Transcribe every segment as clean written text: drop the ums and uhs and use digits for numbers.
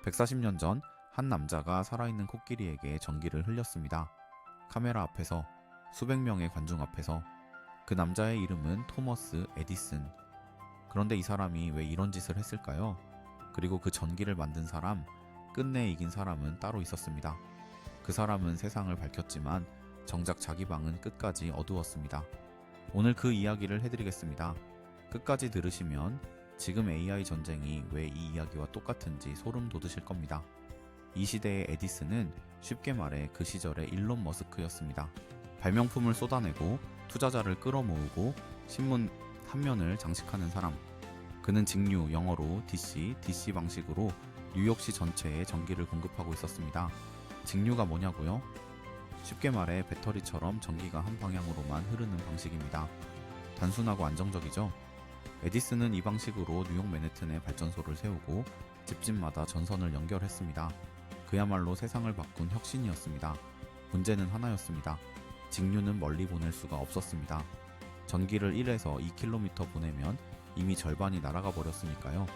140년 전 한 남자가 살아있는 코끼리에게 전기를 흘렸습니다. 카메라 앞에서, 수백 명의 관중 앞에서. 그 남자의 이름은 토머스 에디슨. 그런데 이 사람이 왜 이런 짓을 했을까요? 그리고 그 전기를 만든 사람, 끝내 이긴 사람은 따로 있었습니다. 그 사람은 세상을 밝혔지만 정작 자기 방은 끝까지 어두웠습니다. 오늘 그 이야기를 해드리겠습니다. 끝까지 들으시면 지금 AI 전쟁이 왜 이 이야기와 똑같은지 소름 돋으실 겁니다. 이 시대의 에디슨은 쉽게 말해 그 시절의 일론 머스크였습니다. 발명품을 쏟아내고 투자자를 끌어모으고 신문 한 면을 장식하는 사람. 그는 직류, 영어로 DC 방식으로 뉴욕시 전체에 전기를 공급하고 있었습니다. 직류가 뭐냐고요? 쉽게 말해 배터리처럼 전기가 한 방향으로만 흐르는 방식입니다. 단순하고 안정적이죠? 에디슨은 이 방식으로 뉴욕 맨해튼에 발전소를 세우고 집집마다 전선을 연결했습니다. 그야말로 세상을 바꾼 혁신이었습니다. 문제는 하나였습니다. 직류는 멀리 보낼 수가 없었습니다. 전기를 1에서 2km 보내면 이미 절반이 날아가 버렸으니까요.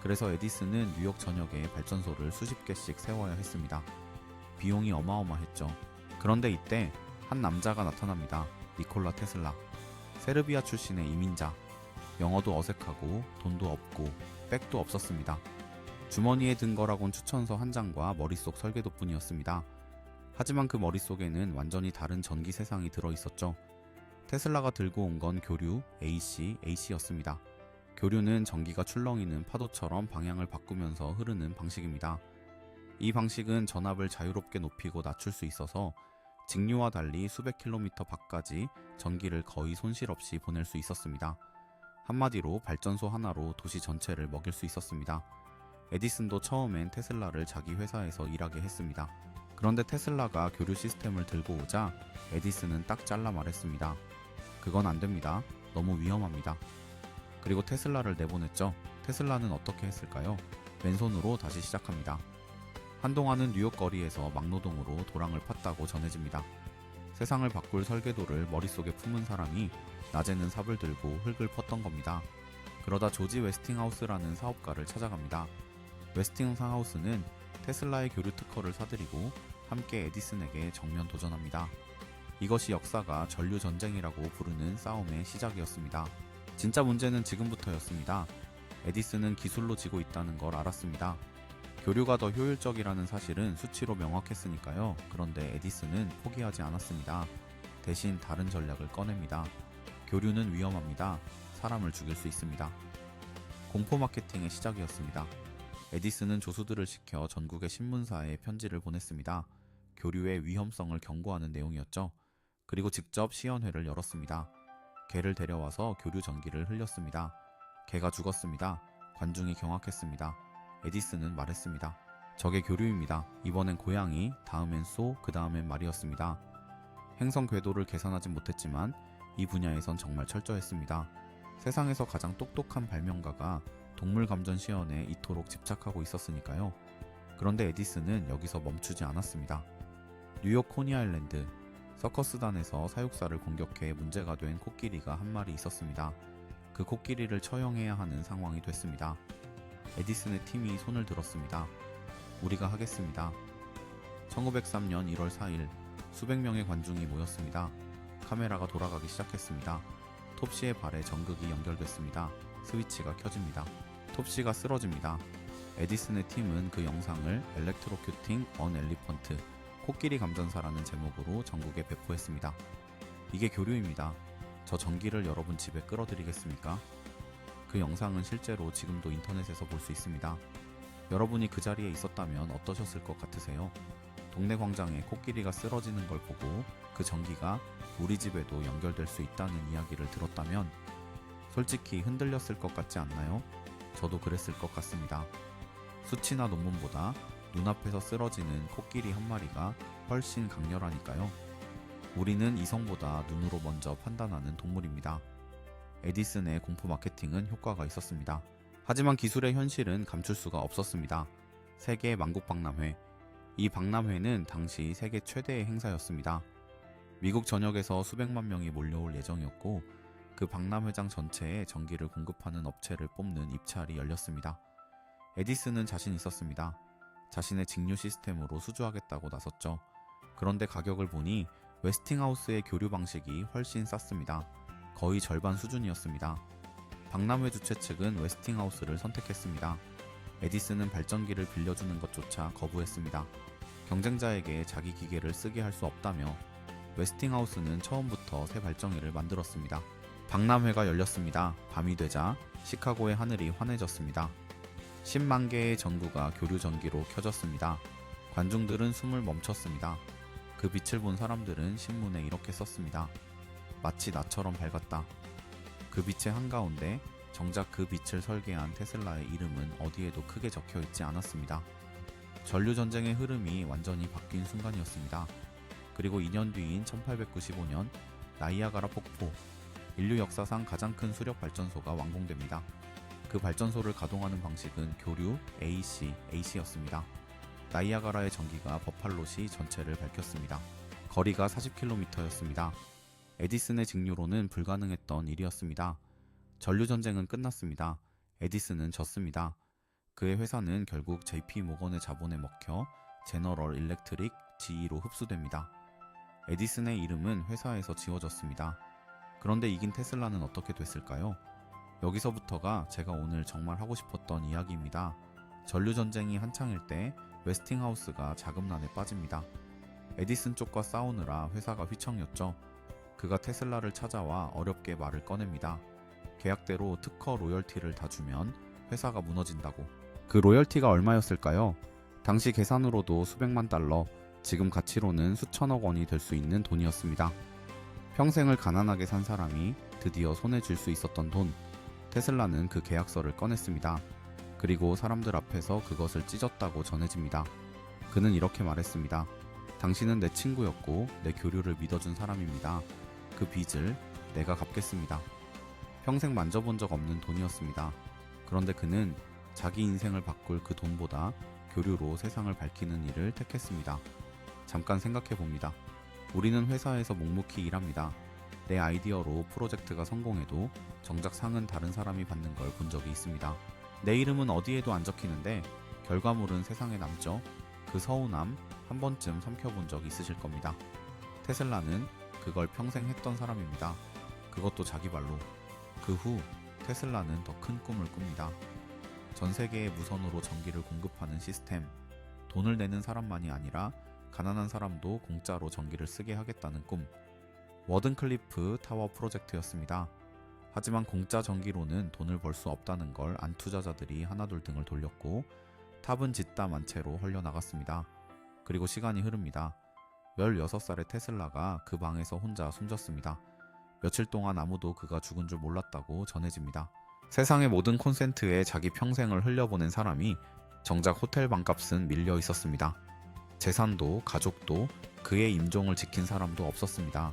그래서 에디슨은 뉴욕 전역에 발전소를 수십 개씩 세워야 했습니다. 비용이 어마어마했죠. 그런데 이때 한 남자가 나타납니다. 니콜라 테슬라. 세르비아 출신의 이민자. 영어도 어색하고 돈도 없고 백도 없었습니다. 주머니에 든 거라곤 추천서 한 장과 머릿속 설계도뿐이었습니다. 하지만 그 머릿속에는 완전히 다른 전기 세상이 들어있었죠. 테슬라가 들고 온 건 교류 AC였습니다. 교류는 전기가 출렁이는 파도처럼 방향을 바꾸면서 흐르는 방식입니다. 이 방식은 전압을 자유롭게 높이고 낮출 수 있어서 직류와 달리 수백 킬로미터 밖까지 전기를 거의 손실 없이 보낼 수 있었습니다. 한마디로 발전소 하나로 도시 전체를 먹일 수 있었습니다. 에디슨도 처음엔 테슬라를 자기 회사에서 일하게 했습니다. 그런데 테슬라가 교류 시스템을 들고 오자 에디슨은 딱 잘라 말했습니다. 그건 안 됩니다. 너무 위험합니다. 그리고 테슬라를 내보냈죠. 테슬라는 어떻게 했을까요? 맨손으로 다시 시작합니다. 한동안은 뉴욕 거리에서 막노동으로 도랑을 팠다고 전해집니다. 세상을 바꿀 설계도를 머릿속에 품은 사람이 낮에는 삽을 들고 흙을 펐던 겁니다. 그러다 조지 웨스팅하우스라는 사업가를 찾아갑니다. 웨스팅하우스는 테슬라의 교류 특허를 사들이고 함께 에디슨에게 정면 도전합니다. 이것이 역사가 전류전쟁이라고 부르는 싸움의 시작이었습니다. 진짜 문제는 지금부터였습니다. 에디슨은 기술로 지고 있다는 걸 알았습니다. 교류가 더 효율적이라는 사실은 수치로 명확했으니까요. 그런데 에디슨은 포기하지 않았습니다. 대신 다른 전략을 꺼냅니다. 교류는 위험합니다. 사람을 죽일 수 있습니다. 공포 마케팅의 시작이었습니다. 에디슨은 조수들을 시켜 전국의 신문사에 편지를 보냈습니다. 교류의 위험성을 경고하는 내용이었죠. 그리고 직접 시연회를 열었습니다. 개를 데려와서 교류 전기를 흘렸습니다. 개가 죽었습니다. 관중이 경악했습니다. 에디슨은 말했습니다. 저게 교류입니다. 이번엔 고양이, 다음엔 소, 그 다음엔 말이었습니다. 행성 궤도를 계산하진 못했지만 이 분야에선 정말 철저했습니다. 세상에서 가장 똑똑한 발명가가 동물 감전 시연에 이토록 집착하고 있었으니까요. 그런데 에디슨은 여기서 멈추지 않았습니다. 뉴욕 코니아일랜드, 서커스단에서 사육사를 공격해 문제가 된 코끼리가 한 마리 있었습니다. 그 코끼리를 처형해야 하는 상황이 됐습니다. 에디슨의 팀이 손을 들었습니다. 우리가 하겠습니다. 1903년 1월 4일 수백 명의 관중이 모였습니다. 카메라가 돌아가기 시작했습니다. 톱시의 발에 전극이 연결됐습니다. 스위치가 켜집니다. 톱시가 쓰러집니다. 에디슨의 팀은 그 영상을 엘렉트로큐팅 언 엘리펀트, 코끼리 감전사라는 제목으로 전국에 배포했습니다. 이게 교류입니다. 저 전기를 여러분 집에 끌어드리겠습니까? 그 영상은 실제로 지금도 인터넷에서 볼 수 있습니다. 여러분이 그 자리에 있었다면 어떠셨을 것 같으세요? 동네 광장에 코끼리가 쓰러지는 걸 보고 그 전기가 우리 집에도 연결될 수 있다는 이야기를 들었다면 솔직히 흔들렸을 것 같지 않나요? 저도 그랬을 것 같습니다. 수치나 논문보다 눈앞에서 쓰러지는 코끼리 한 마리가 훨씬 강렬하니까요. 우리는 이성보다 눈으로 먼저 판단하는 동물입니다. 에디슨의 공포 마케팅은 효과가 있었습니다. 하지만 기술의 현실은 감출 수가 없었습니다. 세계 만국박람회. 이 박람회는 당시 세계 최대의 행사였습니다. 미국 전역에서 수백만 명이 몰려올 예정이었고 그 박람회장 전체에 전기를 공급하는 업체를 뽑는 입찰이 열렸습니다. 에디슨은 자신 있었습니다. 자신의 직류 시스템으로 수주하겠다고 나섰죠. 그런데 가격을 보니 웨스팅하우스의 교류 방식이 훨씬 쌌습니다. 거의 절반 수준이었습니다. 박람회 주최 측은 웨스팅하우스를 선택했습니다. 에디슨은 발전기를 빌려주는 것조차 거부했습니다. 경쟁자에게 자기 기계를 쓰게 할 수 없다며 웨스팅하우스는 처음부터 새 발전기를 만들었습니다. 박람회가 열렸습니다. 밤이 되자 시카고의 하늘이 환해졌습니다. 10만 개의 전구가 교류 전기로 켜졌습니다. 관중들은 숨을 멈췄습니다. 그 빛을 본 사람들은 신문에 이렇게 썼습니다. 마치 나처럼 밝았다. 그 빛의 한가운데 정작 그 빛을 설계한 테슬라의 이름은 어디에도 크게 적혀 있지 않았습니다. 전류전쟁의 흐름이 완전히 바뀐 순간이었습니다. 그리고 2년 뒤인 1895년 나이아가라 폭포, 인류 역사상 가장 큰 수력 발전소가 완공됩니다. 그 발전소를 가동하는 방식은 교류 AC였습니다. 나이아가라의 전기가 버팔로시 전체를 밝혔습니다. 거리가 40km였습니다. 에디슨의 직류로는 불가능했던 일이었습니다. 전류전쟁은 끝났습니다. 에디슨은 졌습니다. 그의 회사는 결국 JP 모건의 자본에 먹혀 제너럴 일렉트릭 GE로 흡수됩니다. 에디슨의 이름은 회사에서 지워졌습니다. 그런데 이긴 테슬라는 어떻게 됐을까요? 여기서부터가 제가 오늘 정말 하고 싶었던 이야기입니다. 전류전쟁이 한창일 때 웨스팅하우스가 자금난에 빠집니다. 에디슨 쪽과 싸우느라 회사가 휘청였죠. 그가 테슬라를 찾아와 어렵게 말을 꺼냅니다. 계약대로 특허 로열티를 다 주면 회사가 무너진다고. 그 로열티가 얼마였을까요? 당시 계산으로도 수백만 달러, 지금 가치로는 수천억 원이 될 수 있는 돈이었습니다. 평생을 가난하게 산 사람이 드디어 손에 쥘 수 있었던 돈. 테슬라는 그 계약서를 꺼냈습니다. 그리고 사람들 앞에서 그것을 찢었다고 전해집니다. 그는 이렇게 말했습니다. 당신은 내 친구였고 내 교류를 믿어준 사람입니다. 그 빚을 내가 갚겠습니다. 평생 만져본 적 없는 돈이었습니다. 그런데 그는 자기 인생을 바꿀 그 돈보다 교류로 세상을 밝히는 일을 택했습니다. 잠깐 생각해 봅니다. 우리는 회사에서 묵묵히 일합니다. 내 아이디어로 프로젝트가 성공해도 정작 상은 다른 사람이 받는 걸 본 적이 있습니다. 내 이름은 어디에도 안 적히는데 결과물은 세상에 남죠. 그 서운함 한 번쯤 삼켜본 적 있으실 겁니다. 테슬라는 그걸 평생 했던 사람입니다. 그것도 자기 발로. 그 후 테슬라는 더 큰 꿈을 꿉니다. 전 세계에 무선으로 전기를 공급하는 시스템. 돈을 내는 사람만이 아니라 가난한 사람도 공짜로 전기를 쓰게 하겠다는 꿈. 워든클리프 타워 프로젝트였습니다. 하지만 공짜 전기로는 돈을 벌 수 없다는 걸 안 투자자들이 하나둘 등을 돌렸고 탑은 짓담한 채로 헐려나갔습니다. 그리고 시간이 흐릅니다. 16살의 테슬라가 그 방에서 혼자 숨졌습니다. 며칠 동안 아무도 그가 죽은 줄 몰랐다고 전해집니다. 세상의 모든 콘센트에 자기 평생을 흘려보낸 사람이 정작 호텔 방값은 밀려 있었습니다. 재산도 가족도 그의 임종을 지킨 사람도 없었습니다.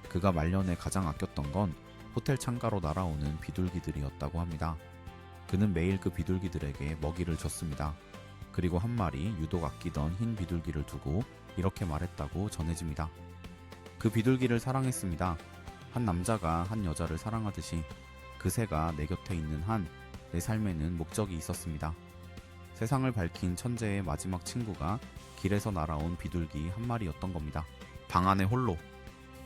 그가 말년에 가장 아꼈던 건 호텔 창가로 날아오는 비둘기들이었다고 합니다. 그는 매일 그 비둘기들에게 먹이를 줬습니다. 그리고 한 마리 유독 아끼던 흰 비둘기를 두고 이렇게 말했다고 전해집니다. 그 비둘기를 사랑했습니다. 한 남자가 한 여자를 사랑하듯이 그 새가 내 곁에 있는 한 내 삶에는 목적이 있었습니다. 세상을 밝힌 천재의 마지막 친구가 길에서 날아온 비둘기 한 마리였던 겁니다. 방 안에 홀로.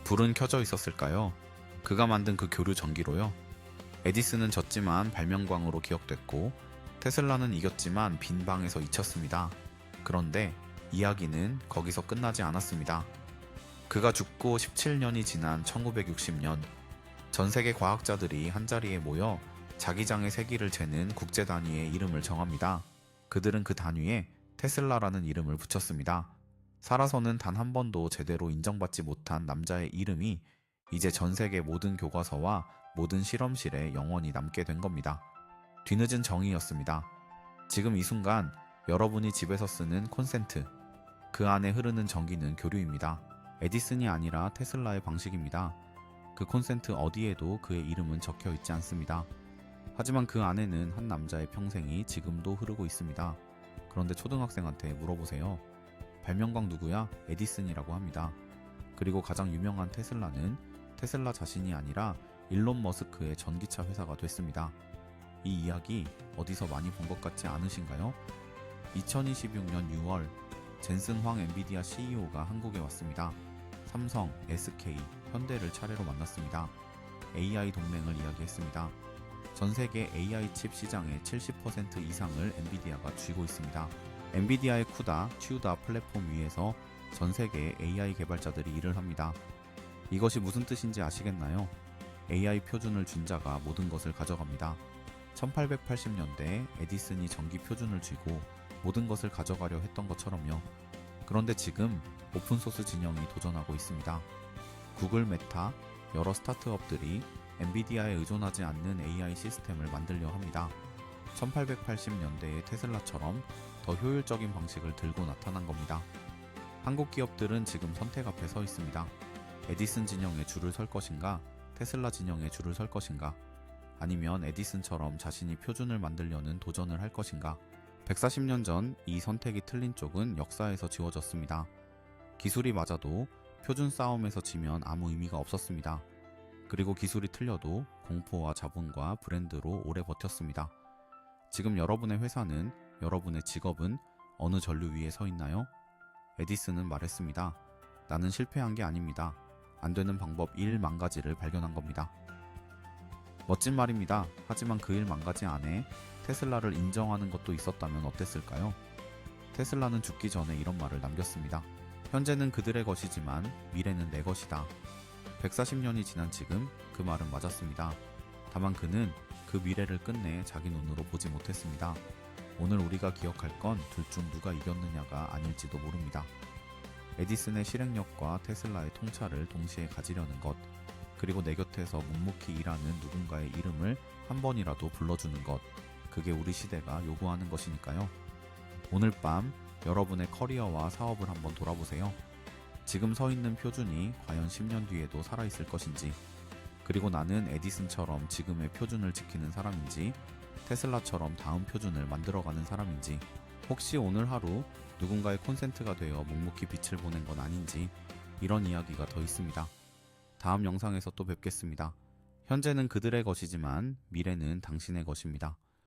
불은 켜져 있었을까요? 그가 만든 그 교류 전기로요. 에디슨은 졌지만 발명광으로 기억됐고 테슬라는 이겼지만 빈 방에서 잊혔습니다. 그런데 이야기는 거기서 끝나지 않았습니다. 그가 죽고 17년이 지난 1960년 전 세계 과학자들이 한자리에 모여 자기장의 세기를 재는 국제 단위의 이름을 정합니다. 그들은 그 단위에 테슬라라는 이름을 붙였습니다. 살아서는 단 한 번도 제대로 인정받지 못한 남자의 이름이 이제 전 세계 모든 교과서와 모든 실험실에 영원히 남게 된 겁니다. 뒤늦은 정의였습니다. 지금 이 순간 여러분이 집에서 쓰는 콘센트, 그 안에 흐르는 전기는 교류입니다. 에디슨이 아니라 테슬라의 방식입니다. 그 콘센트 어디에도 그의 이름은 적혀 있지 않습니다. 하지만 그 안에는 한 남자의 평생이 지금도 흐르고 있습니다. 그런데 초등학생한테 물어보세요. 발명광 누구야? 에디슨이라고 합니다. 그리고 가장 유명한 테슬라는 테슬라 자신이 아니라 일론 머스크의 전기차 회사가 됐습니다. 이 이야기 어디서 많이 본 것 같지 않으신가요? 2026년 6월 젠슨 황 엔비디아 CEO가 한국에 왔습니다. 삼성, SK, 현대를 차례로 만났습니다. AI 동맹을 이야기했습니다. 전 세계 AI 칩 시장의 70% 이상을 엔비디아가 쥐고 있습니다. 엔비디아의 쿠다, 튜다 플랫폼 위에서 전 세계의 AI 개발자들이 일을 합니다. 이것이 무슨 뜻인지 아시겠나요? AI 표준을 쥔 자가 모든 것을 가져갑니다. 1880년대에 에디슨이 전기 표준을 쥐고 모든 것을 가져가려 했던 것처럼요. 그런데 지금 오픈소스 진영이 도전하고 있습니다. 구글, 메타, 여러 스타트업들이 엔비디아에 의존하지 않는 AI 시스템을 만들려 합니다. 1880년대의 테슬라처럼 더 효율적인 방식을 들고 나타난 겁니다. 한국 기업들은 지금 선택 앞에 서 있습니다. 에디슨 진영에 줄을 설 것인가, 테슬라 진영에 줄을 설 것인가, 아니면 에디슨처럼 자신이 표준을 만들려는 도전을 할 것인가. 140년 전 이 선택이 틀린 쪽은 역사에서 지워졌습니다. 기술이 맞아도 표준 싸움에서 지면 아무 의미가 없었습니다. 그리고 기술이 틀려도 공포와 자본과 브랜드로 오래 버텼습니다. 지금 여러분의 회사는, 여러분의 직업은 어느 전류 위에 서 있나요? 에디슨은 말했습니다. 나는 실패한 게 아닙니다. 안 되는 방법 1만 가지를 발견한 겁니다. 멋진 말입니다. 하지만 그 1만 가지 안에 테슬라를 인정하는 것도 있었다면 어땠을까요? 테슬라는 죽기 전에 이런 말을 남겼습니다. 현재는 그들의 것이지만 미래는 내 것이다. 140년이 지난 지금 그 말은 맞았습니다. 다만 그는 그 미래를 끝내 자기 눈으로 보지 못했습니다. 오늘 우리가 기억할 건 둘 중 누가 이겼느냐가 아닐지도 모릅니다. 에디슨의 실행력과 테슬라의 통찰을 동시에 가지려는 것, 그리고 내 곁에서 묵묵히 일하는 누군가의 이름을 한 번이라도 불러주는 것, 그게 우리 시대가 요구하는 것이니까요. 오늘 밤 여러분의 커리어와 사업을 한번 돌아보세요. 지금 서 있는 표준이 과연 10년 뒤에도 살아있을 것인지, 그리고 나는 에디슨처럼 지금의 표준을 지키는 사람인지, 테슬라처럼 다음 표준을 만들어가는 사람인지, 혹시 오늘 하루 누군가의 콘센트가 되어 묵묵히 빛을 보낸 건 아닌지, 이런 이야기가 더 있습니다. 다음 영상에서 또 뵙겠습니다. 현재는 그들의 것이지만 미래는 당신의 것입니다.